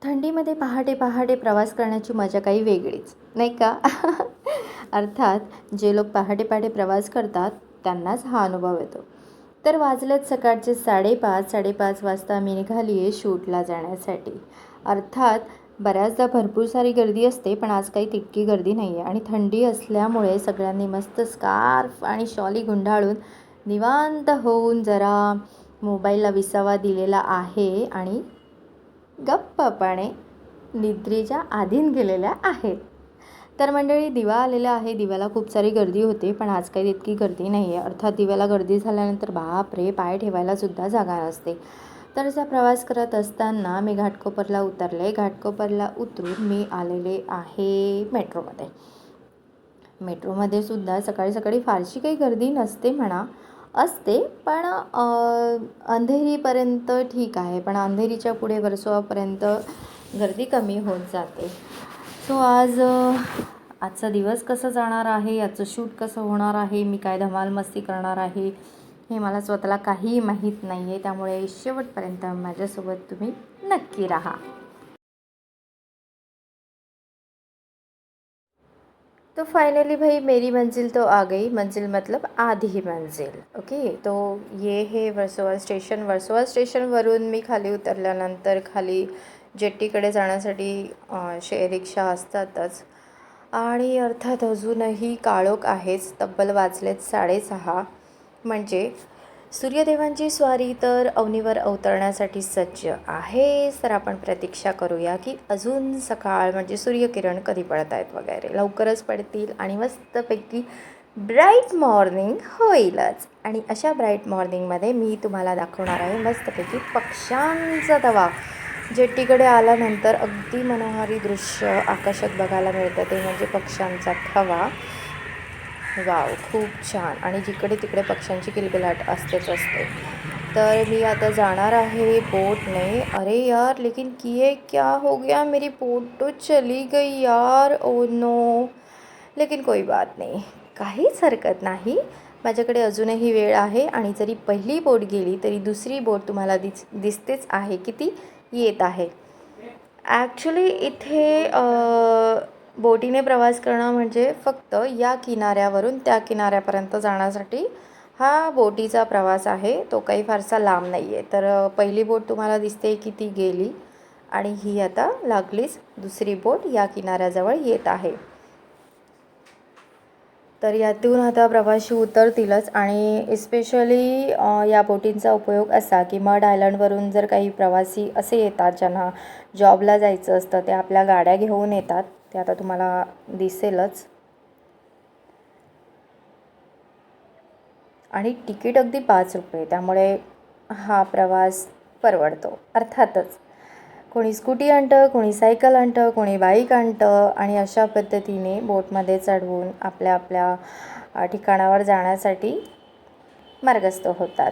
थंडीमध्ये पहाटे पहाटे प्रवास करण्याची मजा काही वेगळीच, नाही का? अर्थात जे लोक पहाटे पहाटे प्रवास करतात त्यांनाच हा अनुभव येतो. तर वाजलेत सकाळचे 5:30. 5:30 वाजता मी निघाली आहे शूटला जाण्यासाठी. अर्थात बऱ्याचदा भरपूर सारी गर्दी असते, पण आज काही तितकी गर्दी नाही आहे आणि थंडी असल्यामुळे सगळ्यांनी मस्त स्कार्फ आणि शॉली गुंडाळून निवांत होऊन जरा मोबाईलला विसावा दिलेला आहे आणि गप्पपणे निद्रेच्या अधीन गेलेल्या आहेत. तर मंडळी, दिवा आलेला आहे. दिव्याला खूप सारी गर्दी होते, पण आज काही तितकी गर्दी नाही आहे. अर्थात दिव्याला गर्दी झाल्यानंतर बापरे, पाय ठेवायलासुद्धा जागा नसते. तर असा प्रवास करत असताना मी घाटकोपरला उतरले. घाटकोपरला उतरून मी आलेले आहे मेट्रोमध्ये. मेट्रोमध्ये सुद्धा सकाळी सकाळी फारशी काही गर्दी नसते म्हणा, असते, पण अंधेरीपर्यंत ठीक आहे, पण अंधेरीच्या पुढे वर्सोवापर्यंत गर्दी कमी होत जाते. सो आजचा दिवस कसं जाणार आहे, आजचं शूट कसं होणार आहे, मी काय धमाल मस्ती करणार आहे हे मला स्वतःला काहीही माहीत नाही आहे. त्यामुळे शेवटपर्यंत माझ्यासोबत तुम्ही नक्की राहा. तो फाइनली भाई मेरी मंजिल तो आ गई. मंजिल मतलब आधी मंजिल. ओके, तो ये है वर्सोवा स्टेशन. वर्सोवा स्टेशनवरून मी खाली उतरल्यानंतर खाली जेट्टीकडे जाण्यासाठी शेअर रिक्षा असतातच आणि अर्थात अजूनही काळोख आहेच. तब्बल वाजलेत 6:30. म्हणजे सूर्यदेवांची स्वारी तर अवनीवर अवतरण्यासाठी सज्ज आहे. तर आपण प्रतीक्षा करूया की अजून सकाळ म्हणजे सूर्यकिरण कधी पडत आहेत वगैरे. लवकरच पडतील आणि मस्तपैकी ब्राईट मॉर्निंग होईलच. आणि अशा ब्राईट मॉर्निंगमध्ये मी तुम्हाला दाखवणार आहे मस्तपैकी पक्ष्यांचा तवा. जेट्टीकडे आल्यानंतर अगदी मनोहारी दृश्य आकाशात बघायला मिळतं, ते म्हणजे पक्ष्यांचा थवा. वाव, खूप छान. आणि जिकडे तिकडे पक्ष्यांची किलबिलाट असतेच असते. तर मी आता जाणार आहे बोटने. अरे यार, लेकिन किए क्या हो गया, मेरी बोट तो चली गई यार. Oh no. लेकिन कोई बात नाही, काहीच हरकत नाही. माझ्याकडे अजूनही वेळ आहे आणि जरी पहिली बोट गेली तरी दुसरी बोट तुम्हाला दिसतेच आहे की ती येत आहे. ॲक्च्युली इथे बोटीने प्रवास करणं म्हणजे फक्त या किनाऱ्यावरून त्या किनाऱ्यापर्यंत जाण्यासाठी हा बोटीचा प्रवास आहे. तो काही फारसा लांब नाही आहे. तर पहिली बोट तुम्हाला दिसते की ती गेली आणि ही आता लागलीच दुसरी बोट या किनाऱ्याजवळ येत आहे. तर यातून आता प्रवासी उतरतीलच. आणि इस्पेशली या बोटींचा उपयोग असा की मड आयलंडवरून जर काही प्रवासी असे येतात ज्यांना जॉबला जायचं असतं, ते आपल्या गाड्या घेऊन येतात. ते आता तुम्हाला दिसेलच. आणि तिकीट अगदी 5 रुपये. त्यामुळे हा प्रवास परवडतो. अर्थातच कोणी स्कूटी आणतं, कोणी सायकल आणतं, कोणी बाईक आणतं आणि अशा पद्धतीने बोटमध्ये चढवून आपल्या आपल्या ठिकाणावर जाण्यासाठी मार्गस्थ होतात.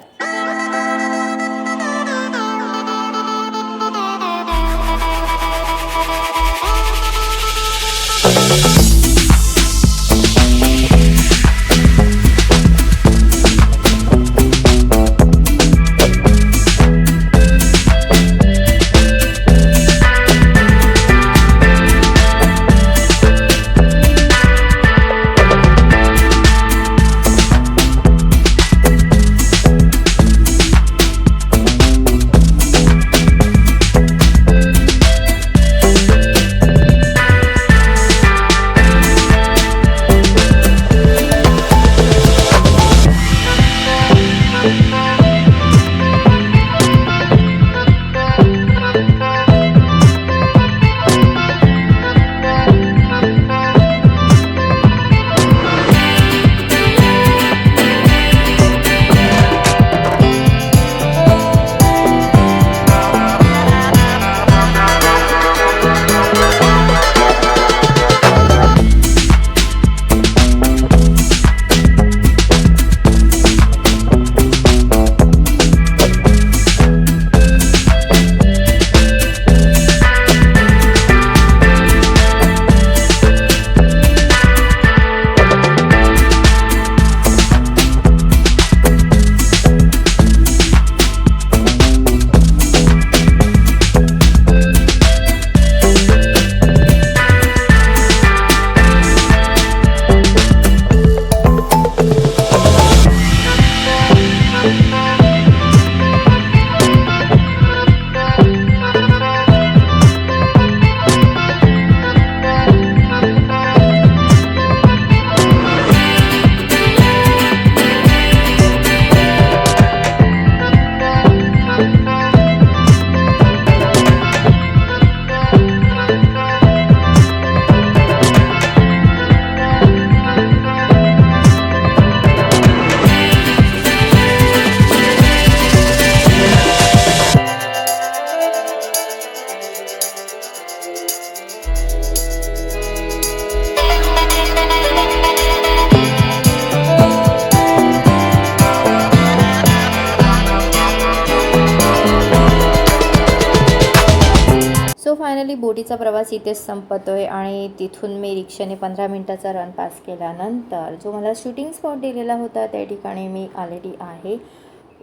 फायनली बोटीचा प्रवास इथेच संपतोय आणि तिथून मी रिक्षाने 15 मिनटाचा रन पास केल्यानंतर जो मला शूटिंग स्पॉट दिलेला होता त्या ठिकाणी मी आलेली आहे.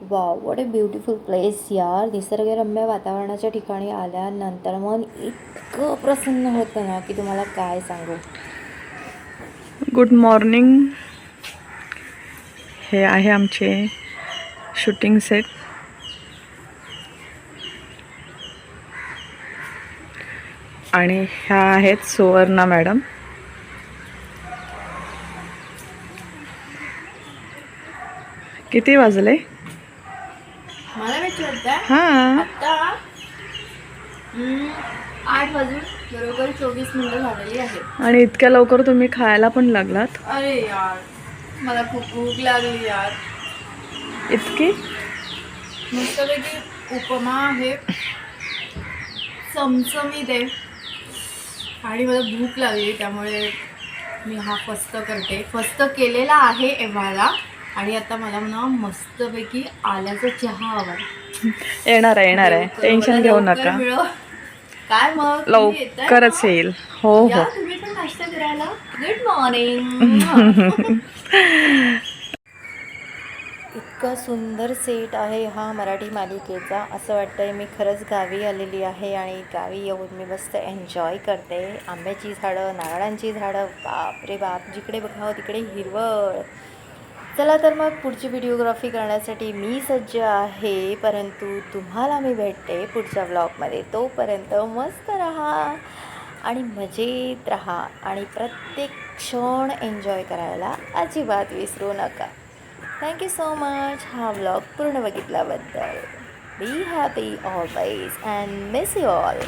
Wow, what a beautiful place यार. निसर्गरम्य वातावरणाच्या ठिकाणी आल्यानंतर मन इतकं प्रसन्न होतं ना की तुम्हाला काय सांगू. Good morning. हे आहे आमचे शूटिंग सेट. आणि ह्या आहेत सुवर्णा मॅडम. किती वाजले? मला विचारता हां, आता 8 वाजून बरोबर 24 मिनिटं झालेली आहेत. आणि इतक्या लवकर तुम्ही खायला पण लागलात? अरे यार, मला खूप भूक लागली यार. इतकी? मस्तपैकी उपमा आहे, चमचमीत आहे आणि मला भूक लागली त्यामुळे मी हा फस्त करते. फस्त केलेला आहे एव्हाळा आणि आता मला ना मस्तपैकी आल्याचा चहा हवा. येणार आहे. टेन्शन घेऊ नका. काय मग तुम्ही येताय का? लवकरच येईल. हो हो. या तुम्ही पण नाश्ता करायला. Good morning. इतका सुंदर सेट आहे हा मराठी मालिकेचा. असं वाटतंय मी खरंच गावी आलेली आहे आणि गावी येऊन मी मस्त एन्जॉय करते. आंब्याची झाडं, नारळांची झाडं, बाप रे बाप, जिकडे बघावं तिकडे हिरवळ. चला तर मग पुढची व्हिडिओग्राफी करण्यासाठी मी सज्ज आहे, परंतु तुम्हाला मी भेटते पुढच्या व्लॉगमध्ये. तोपर्यंत मस्त राहा आणि मजेत राहा आणि प्रत्येक क्षण एन्जॉय करायला अजिबात विसरू नका. थँक्यू सो मच हा व्लॉग पूर्ण बघितल्याबद्दल. Be happy always and miss you all.